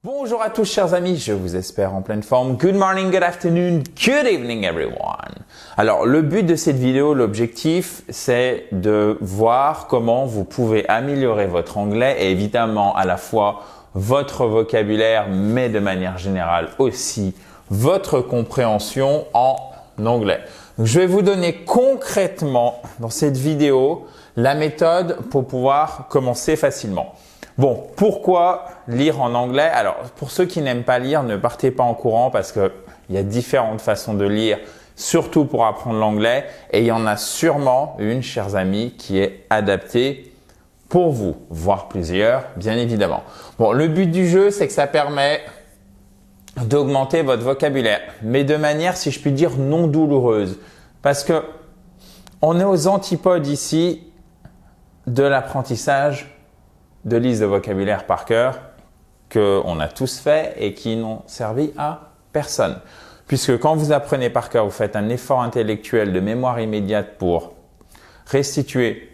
Bonjour à tous chers amis, je vous espère en pleine forme. Good morning, good afternoon, good evening everyone. Alors le but de cette vidéo, l'objectif, c'est de voir comment vous pouvez améliorer votre anglais et évidemment à la fois votre vocabulaire, mais de manière générale aussi votre compréhension en anglais. Donc, je vais vous donner concrètement dans cette vidéo la méthode pour pouvoir commencer facilement. Bon, pourquoi lire en anglais? Alors, pour ceux qui n'aiment pas lire, ne partez pas en courant parce qu'il y a différentes façons de lire, surtout pour apprendre l'anglais. Et il y en a sûrement une, chers amis, qui est adaptée pour vous, voire plusieurs, bien évidemment. Bon, le but du jeu, c'est que ça permet d'augmenter votre vocabulaire, mais de manière, si je puis dire, non douloureuse. Parce que on est aux antipodes ici de l'apprentissage de listes de vocabulaire par cœur qu'on a tous fait et qui n'ont servi à personne. Puisque quand vous apprenez par cœur, vous faites un effort intellectuel de mémoire immédiate pour restituer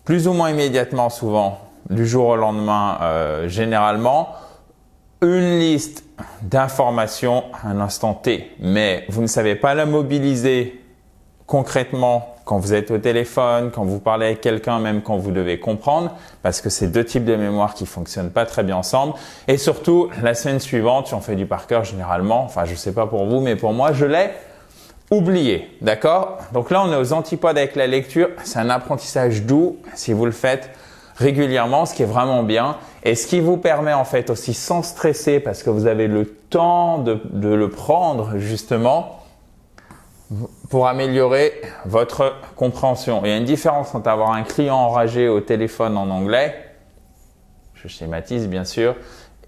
plus ou moins immédiatement, souvent du jour au lendemain, généralement, une liste d'informations à un instant T. Mais vous ne savez pas la mobiliser concrètement quand vous êtes au téléphone, quand vous parlez avec quelqu'un, même quand vous devez comprendre, parce que c'est deux types de mémoire qui fonctionnent pas très bien ensemble. Et surtout, la semaine suivante, si on fait du par cœur généralement, enfin je sais pas pour vous, mais pour moi, je l'ai oublié, d'accord? Donc là, on est aux antipodes avec la lecture. C'est un apprentissage doux si vous le faites régulièrement, ce qui est vraiment bien. Et ce qui vous permet en fait aussi sans stresser, parce que vous avez le temps de le prendre justement, pour améliorer votre compréhension. Il y a une différence entre avoir un client enragé au téléphone en anglais, je schématise bien sûr,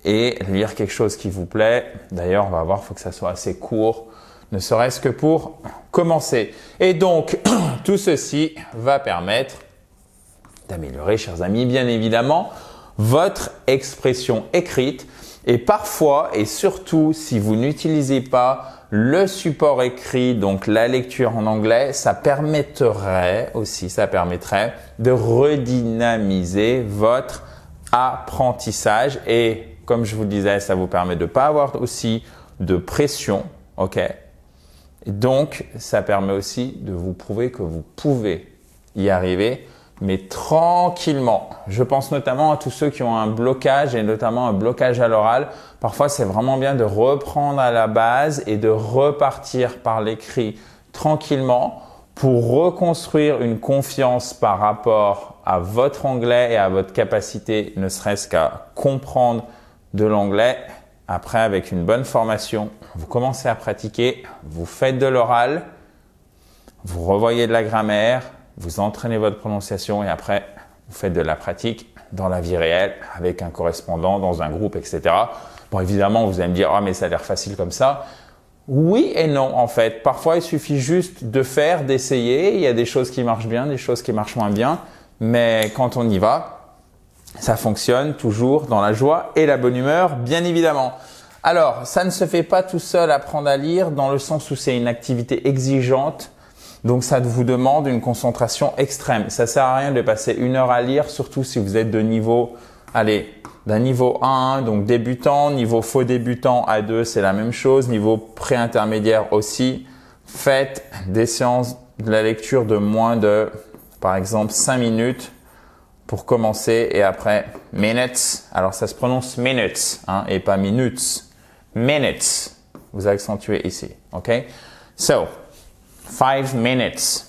et lire quelque chose qui vous plaît. D'ailleurs, on va voir, il faut que ça soit assez court, ne serait-ce que pour commencer. Et donc, tout ceci va permettre d'améliorer, chers amis, bien évidemment, votre expression écrite. Et parfois, et surtout, si vous n'utilisez pas le support écrit, donc la lecture en anglais, ça permettrait de redynamiser votre apprentissage. Et comme je vous le disais, ça vous permet de ne pas avoir aussi de pression, ok? Donc, ça permet aussi de vous prouver que vous pouvez y arriver, mais tranquillement. Je pense notamment à tous ceux qui ont un blocage et notamment un blocage à l'oral. Parfois, c'est vraiment bien de reprendre à la base et de repartir par l'écrit tranquillement pour reconstruire une confiance par rapport à votre anglais et à votre capacité, ne serait-ce qu'à comprendre de l'anglais. Après, avec une bonne formation, vous commencez à pratiquer, vous faites de l'oral, vous revoyez de la grammaire, vous entraînez votre prononciation et après, vous faites de la pratique dans la vie réelle avec un correspondant, dans un groupe, etc. Bon, évidemment, vous allez me dire « Ah, mais ça a l'air facile comme ça ». Oui et non, en fait. Parfois, il suffit juste de faire, d'essayer. Il y a des choses qui marchent bien, des choses qui marchent moins bien. Mais quand on y va, ça fonctionne toujours dans la joie et la bonne humeur, bien évidemment. Alors, ça ne se fait pas tout seul apprendre à lire dans le sens où c'est une activité exigeante. Donc, ça vous demande une concentration extrême. Ça sert à rien de passer 1 heure à lire, surtout si vous êtes de niveau, d'un niveau 1, donc débutant, niveau faux débutant A2, c'est la même chose, niveau pré-intermédiaire aussi. Faites des séances de la lecture de moins de, par exemple, 5 minutes pour commencer et après minutes. Alors, ça se prononce minutes et pas minutes. Minutes. Vous accentuez ici, ok? So, 5 minutes.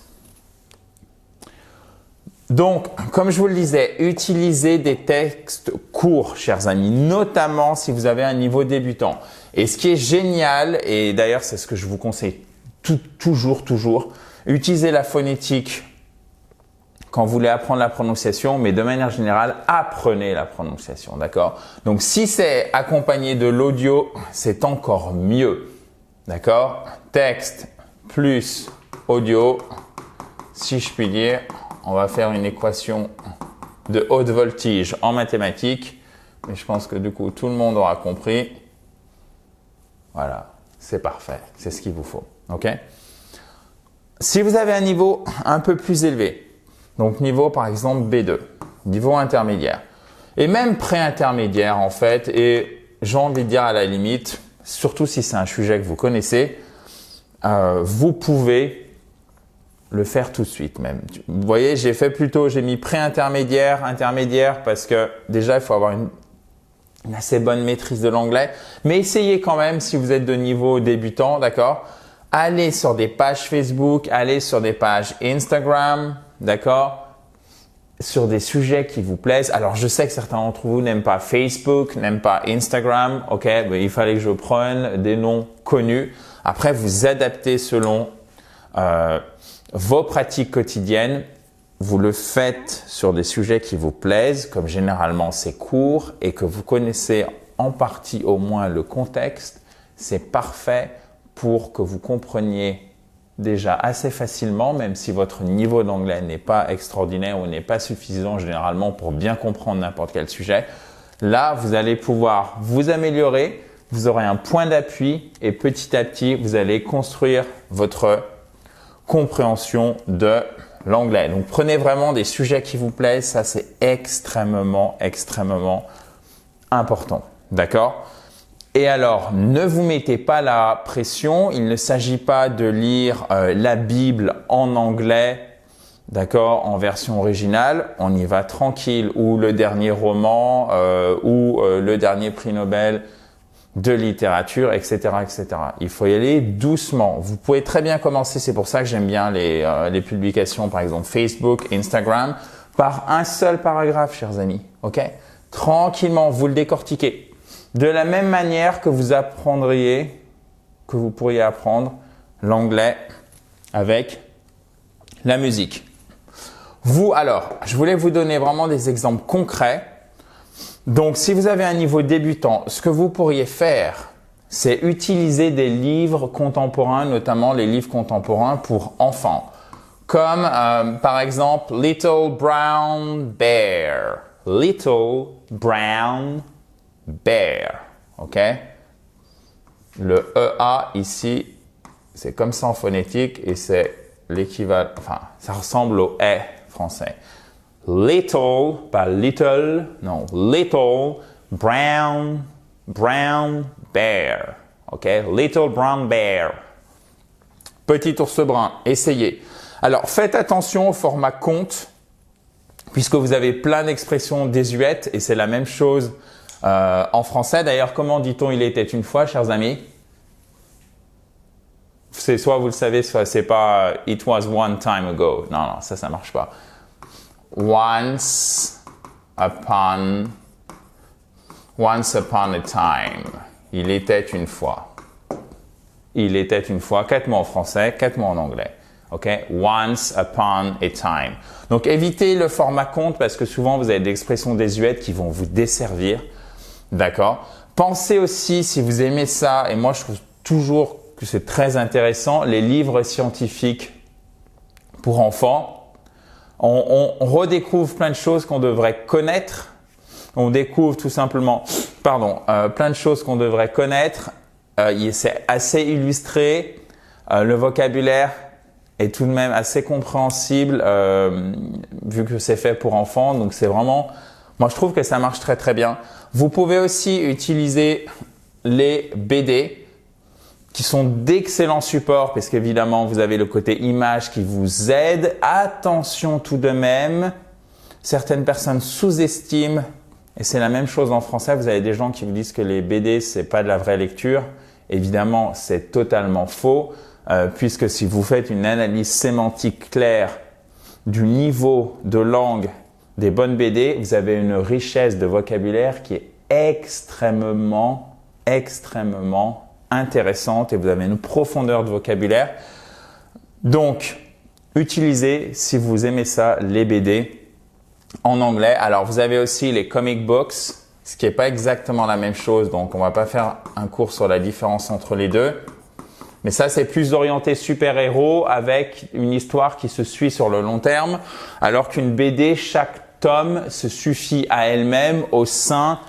Donc, comme je vous le disais, utilisez des textes courts, chers amis, notamment si vous avez un niveau débutant. Et ce qui est génial, et d'ailleurs c'est ce que je vous conseille toujours, utilisez la phonétique quand vous voulez apprendre la prononciation, mais de manière générale, apprenez la prononciation, d'accord? Donc, si c'est accompagné de l'audio, c'est encore mieux, d'accord? Texte plus audio, si je puis dire, on va faire une équation de haute voltige en mathématiques, mais je pense que du coup, tout le monde aura compris. Voilà, c'est parfait, c'est ce qu'il vous faut, ok? Si vous avez un niveau un peu plus élevé, donc niveau par exemple B2, niveau intermédiaire, et même pré-intermédiaire en fait, et j'ai envie de dire à la limite, surtout si c'est un sujet que vous connaissez, vous pouvez le faire tout de suite même. Vous voyez, j'ai mis pré-intermédiaire, intermédiaire parce que déjà, il faut avoir une assez bonne maîtrise de l'anglais. Mais essayez quand même, si vous êtes de niveau débutant, d'accord? Allez sur des pages Facebook, allez sur des pages Instagram, d'accord? Sur des sujets qui vous plaisent. Alors, je sais que certains d'entre vous n'aiment pas Facebook, n'aiment pas Instagram. Ok, mais il fallait que je prenne des noms connus. Après, vous adaptez selon vos pratiques quotidiennes. Vous le faites sur des sujets qui vous plaisent, comme généralement c'est court et que vous connaissez en partie au moins le contexte. C'est parfait pour que vous compreniez déjà assez facilement, même si votre niveau d'anglais n'est pas extraordinaire ou n'est pas suffisant généralement pour bien comprendre n'importe quel sujet. Là, vous allez pouvoir vous améliorer, vous aurez un point d'appui et petit à petit, vous allez construire votre compréhension de l'anglais. Donc, prenez vraiment des sujets qui vous plaisent, ça c'est extrêmement important. D'accord ? Et alors, ne vous mettez pas la pression. Il ne s'agit pas de lire la Bible en anglais, d'accord, en version originale. On y va tranquille. Ou le dernier roman, ou le dernier prix Nobel de littérature, etc., etc. Il faut y aller doucement. Vous pouvez très bien commencer. C'est pour ça que j'aime bien les publications, par exemple Facebook, Instagram, par un seul paragraphe, chers amis. Ok ? Tranquillement, vous le décortiquez. De la même manière que vous pourriez apprendre l'anglais avec la musique. Alors, je voulais vous donner vraiment des exemples concrets. Donc, si vous avez un niveau débutant, ce que vous pourriez faire, c'est utiliser des livres contemporains, notamment les livres contemporains pour enfants. Comme par exemple Little Brown Bear. Little Brown Bear, ok? Le EA ici, c'est comme ça en phonétique et c'est l'équivalent, enfin, ça ressemble au E français. Little, pas little, non, Little Brown Bear, ok? Little Brown Bear. Petit ours brun, essayez. Alors, faites attention au format compte, puisque vous avez plein d'expressions désuètes et c'est la même chose en français. D'ailleurs, comment dit-on il était une fois, chers amis? C'est soit vous le savez, soit c'est pas it was one time ago. Non, ça marche pas. Once upon a time. Il était une fois. Il était une fois. 4 mots en français, 4 mots en anglais. Ok? Once upon a time. Donc, évitez le format compte parce que souvent, vous avez des expressions désuètes qui vont vous desservir. D'accord? Pensez aussi, si vous aimez ça, et moi je trouve toujours que c'est très intéressant, les livres scientifiques pour enfants. On redécouvre plein de choses qu'on devrait connaître. On découvre tout simplement, plein de choses qu'on devrait connaître. C'est assez illustré. Le vocabulaire est tout de même assez compréhensible vu que c'est fait pour enfants. Donc c'est vraiment, moi je trouve que ça marche très bien. Vous pouvez aussi utiliser les BD qui sont d'excellents supports parce qu'évidemment vous avez le côté image qui vous aide. Attention tout de même, certaines personnes sous-estiment, et c'est la même chose en français, vous avez des gens qui vous disent que les BD c'est pas de la vraie lecture. Évidemment, c'est totalement faux puisque si vous faites une analyse sémantique claire du niveau de langue des bonnes BD, vous avez une richesse de vocabulaire qui est extrêmement intéressante et vous avez une profondeur de vocabulaire. Donc, utilisez, si vous aimez ça, les BD en anglais. Alors, vous avez aussi les comic books, ce qui n'est pas exactement la même chose. Donc, on ne va pas faire un cours sur la différence entre les deux. Mais ça, c'est plus orienté super-héros avec une histoire qui se suit sur le long terme. Alors qu'une BD, chaque tome se suffit à elle-même au sein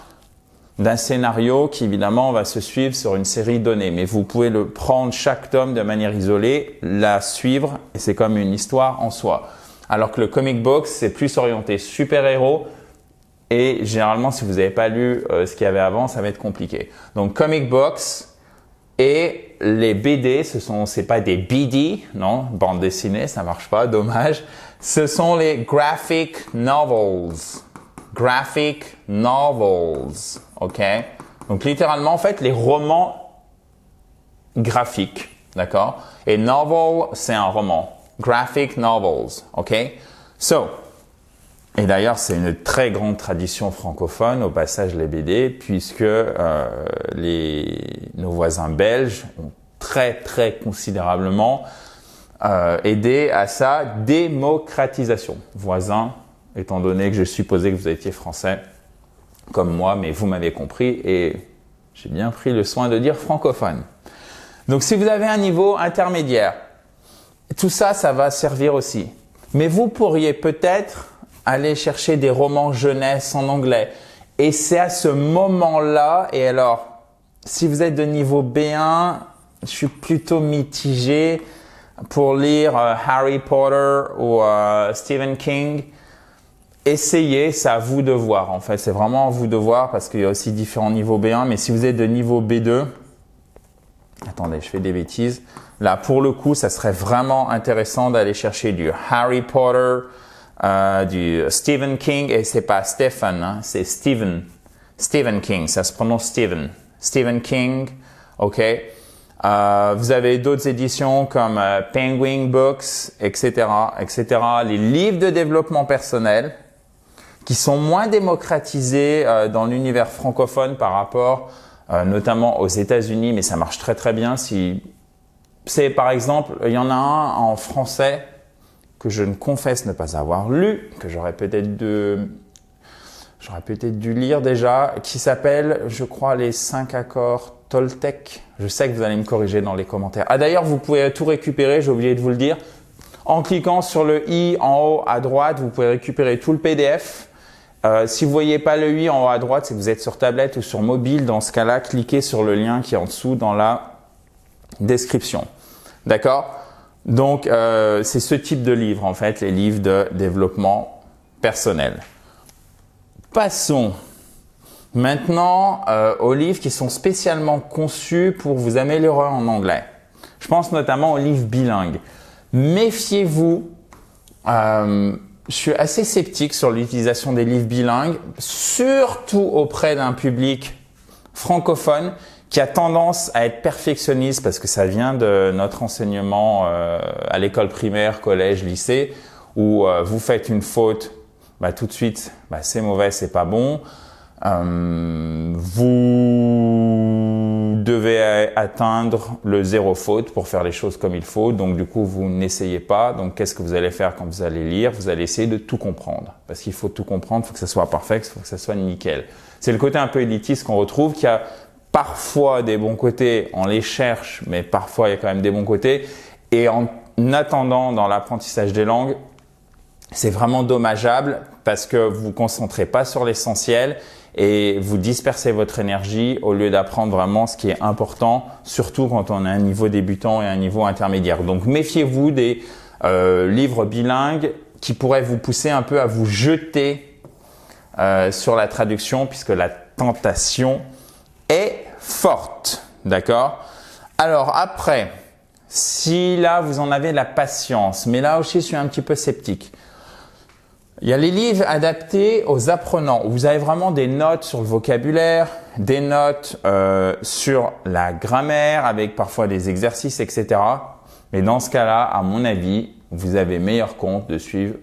d'un scénario qui évidemment va se suivre sur une série donnée. Mais vous pouvez le prendre chaque tome de manière isolée, la suivre et c'est comme une histoire en soi. Alors que le comic book, c'est plus orienté super-héros Et généralement, si vous n'avez pas lu ce qu'il y avait avant, ça va être compliqué. Donc, comic books et les BD, c'est pas des BD, non, bande dessinée, ça marche pas, dommage. Ce sont les graphic novels. Graphic novels, ok? Donc, littéralement, en fait, les romans graphiques, d'accord? Et novel, c'est un roman. Graphic novels, ok? Et d'ailleurs, c'est une très grande tradition francophone, au passage les BD, puisque nos voisins belges ont très considérablement aidé à sa démocratisation. Voisins, étant donné que je supposais que vous étiez français comme moi, mais vous m'avez compris et j'ai bien pris le soin de dire francophone. Donc, si vous avez un niveau intermédiaire, tout ça, ça va servir aussi. Mais vous pourriez peut-être aller chercher des romans jeunesse en anglais. Et c'est à ce moment-là, et alors, si vous êtes de niveau B1, je suis plutôt mitigé pour lire Harry Potter ou Stephen King. Essayez, c'est à vous de voir. En fait, c'est vraiment à vous de voir parce qu'il y a aussi différents niveaux B1. Mais si vous êtes de niveau B2, attendez, je fais des bêtises. Là, pour le coup, ça serait vraiment intéressant d'aller chercher du Harry Potter, du Stephen King, et c'est pas Stephen, hein, c'est Stephen. Stephen King, ça se prononce Stephen. Stephen King, ok. Vous avez d'autres éditions comme Penguin Books, etc., etc. Les livres de développement personnel qui sont moins démocratisés dans l'univers francophone par rapport notamment aux États-Unis, mais ça marche très bien. Si c'est par exemple, il y en a un en français que je ne confesse ne pas avoir lu, que j'aurais peut-être dû lire déjà, qui s'appelle, je crois, les 5 accords Toltec. Je sais que vous allez me corriger dans les commentaires. Ah d'ailleurs, vous pouvez tout récupérer, j'ai oublié de vous le dire. En cliquant sur le i en haut à droite, vous pouvez récupérer tout le PDF. Si vous voyez pas le i en haut à droite, c'est que vous êtes sur tablette ou sur mobile. Dans ce cas-là, cliquez sur le lien qui est en dessous dans la description. D'accord? Donc, c'est ce type de livre, en fait, les livres de développement personnel. Passons maintenant aux livres qui sont spécialement conçus pour vous améliorer en anglais. Je pense notamment aux livres bilingues. Méfiez-vous, je suis assez sceptique sur l'utilisation des livres bilingues, surtout auprès d'un public francophone qui a tendance à être perfectionniste parce que ça vient de notre enseignement à l'école primaire, collège, lycée, où vous faites une faute, tout de suite, c'est mauvais, c'est pas bon. Vous devez atteindre le 0 faute pour faire les choses comme il faut. Donc, du coup, vous n'essayez pas. Donc, qu'est-ce que vous allez faire quand vous allez lire? Vous allez essayer de tout comprendre. Parce qu'il faut tout comprendre, il faut que ça soit parfait, il faut que ça soit nickel. C'est le côté un peu élitiste qu'on retrouve, qui a parfois des bons côtés, on les cherche, mais parfois il y a quand même des bons côtés. Et en attendant, dans l'apprentissage des langues, c'est vraiment dommageable parce que vous vous concentrez pas sur l'essentiel et vous dispersez votre énergie au lieu d'apprendre vraiment ce qui est important, surtout quand on a un niveau débutant et un niveau intermédiaire. Donc méfiez-vous des livres bilingues qui pourraient vous pousser un peu à vous jeter sur la traduction puisque la tentation est forte. D'accord? Alors après, si là vous en avez la patience, mais là aussi je suis un petit peu sceptique. Il y a les livres adaptés aux apprenants où vous avez vraiment des notes sur le vocabulaire, des notes sur la grammaire avec parfois des exercices, etc. Mais dans ce cas-là, à mon avis, vous avez meilleur compte de suivre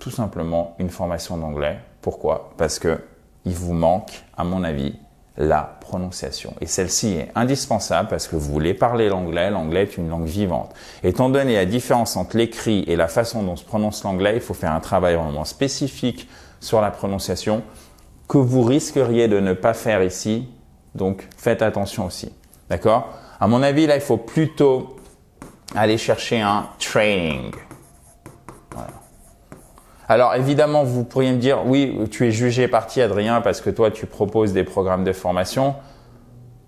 tout simplement une formation d'anglais. Pourquoi? Parce que il vous manque, à mon avis, la prononciation. Et celle-ci est indispensable parce que vous voulez parler l'anglais. L'anglais est une langue vivante. Étant donné la différence entre l'écrit et la façon dont se prononce l'anglais, il faut faire un travail vraiment spécifique sur la prononciation que vous risqueriez de ne pas faire ici. Donc, faites attention aussi. D'accord? À mon avis, là, il faut plutôt aller chercher un training. Voilà. Alors évidemment, vous pourriez me dire, oui, tu es jugé parti, Adrien, parce que toi, tu proposes des programmes de formation.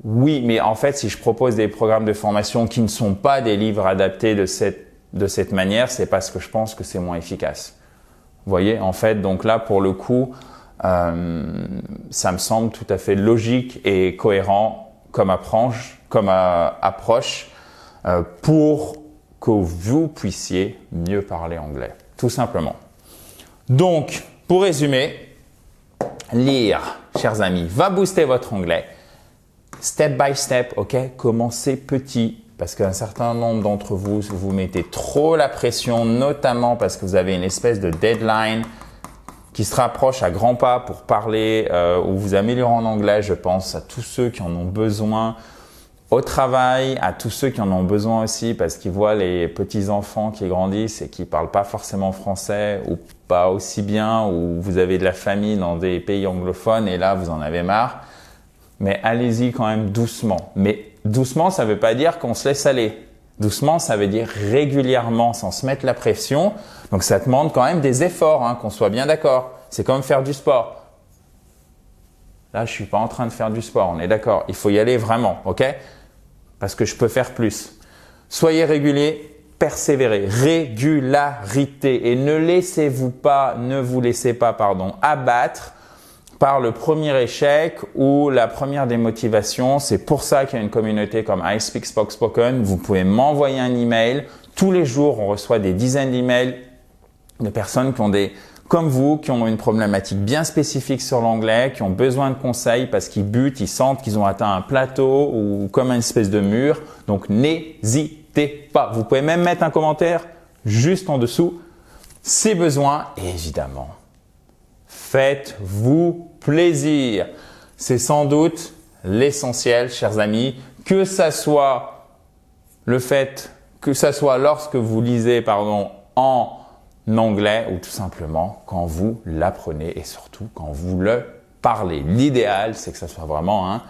Oui, mais en fait, si je propose des programmes de formation qui ne sont pas des livres adaptés de cette manière, c'est parce que je pense que c'est moins efficace. Vous voyez, en fait, donc là, pour le coup, Ça me semble tout à fait logique et cohérent comme approche pour que vous puissiez mieux parler anglais, tout simplement. Donc, pour résumer, lire, chers amis, va booster votre anglais. Step by step, ok? Commencez petit. Parce qu'un certain nombre d'entre vous, vous mettez trop la pression, notamment parce que vous avez une espèce de deadline qui se rapproche à grands pas pour parler ou vous améliorer en anglais. Je pense à tous ceux qui en ont besoin au travail, à tous ceux qui en ont besoin aussi parce qu'ils voient les petits-enfants qui grandissent et qui parlent pas forcément français ou pas aussi bien, ou vous avez de la famille dans des pays anglophones et là, vous en avez marre. Mais allez-y quand même doucement. Mais doucement, ça ne veut pas dire qu'on se laisse aller. Doucement, ça veut dire régulièrement, sans se mettre la pression. Donc, ça demande quand même des efforts, hein, qu'on soit bien d'accord. C'est comme faire du sport. Là, je suis pas en train de faire du sport, on est d'accord. Il faut y aller vraiment, ok? Parce que je peux faire plus. Soyez réguliers, persévérez. Régularité. Et ne vous laissez pas, abattre par le premier échec ou la première démotivation. C'est pour ça qu'il y a une communauté comme I Speak Spoken. Vous pouvez m'envoyer un email. Tous les jours, on reçoit des dizaines d'emails de personnes qui ont comme vous, qui ont une problématique bien spécifique sur l'anglais, qui ont besoin de conseils parce qu'ils butent, ils sentent qu'ils ont atteint un plateau ou comme une espèce de mur. Donc, n'hésitez pas. Vous pouvez même mettre un commentaire juste en dessous si besoin. Et évidemment, faites-vous plaisir. C'est sans doute l'essentiel, chers amis, que ça soit lorsque vous lisez, en anglais ou tout simplement quand vous l'apprenez et surtout quand vous le parlez. L'idéal, c'est que ça soit vraiment un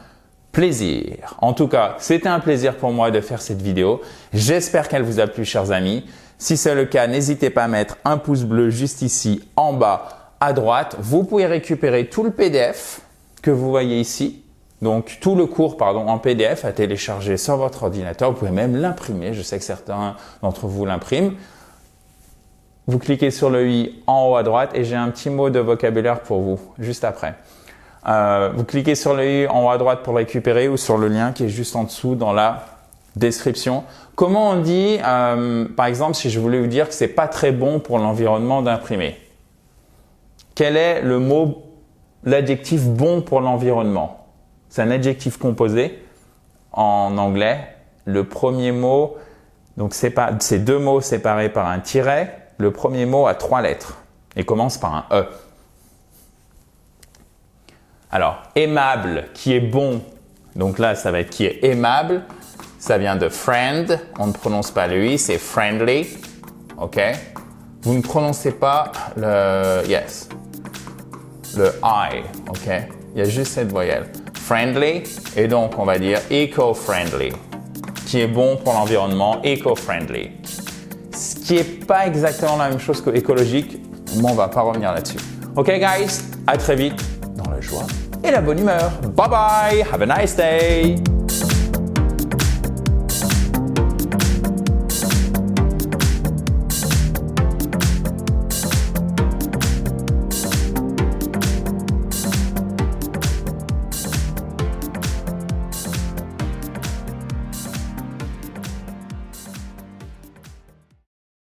plaisir. En tout cas, c'était un plaisir pour moi de faire cette vidéo. J'espère qu'elle vous a plu, chers amis. Si c'est le cas, n'hésitez pas à mettre un pouce bleu juste ici en bas à droite. Vous pouvez récupérer tout le PDF que vous voyez ici. Donc, tout le cours, en PDF à télécharger sur votre ordinateur. Vous pouvez même l'imprimer. Je sais que certains d'entre vous l'impriment. Vous cliquez sur le i en haut à droite et j'ai un petit mot de vocabulaire pour vous juste après. Vous cliquez sur le i en haut à droite pour récupérer ou sur le lien qui est juste en dessous dans la description. Comment on dit, par exemple, si je voulais vous dire que c'est pas très bon pour l'environnement d'imprimer? Quel est l'adjectif bon pour l'environnement? C'est un adjectif composé en anglais. Le premier mot, donc c'est deux mots séparés par un tiret. Le premier mot a 3 lettres et commence par un E. Alors, aimable, qui est bon. Donc là, ça va être qui est aimable. Ça vient de friend. On ne prononce pas le i, c'est friendly. OK? Vous ne prononcez pas le yes. Le I. OK? Il y a juste cette voyelle. Friendly. Et donc, on va dire eco-friendly. Qui est bon pour l'environnement, eco-friendly. Ce qui n'est pas exactement la même chose que écologique, mais on va pas revenir là-dessus. Ok guys, à très vite dans la joie et la bonne humeur. Bye bye, have a nice day.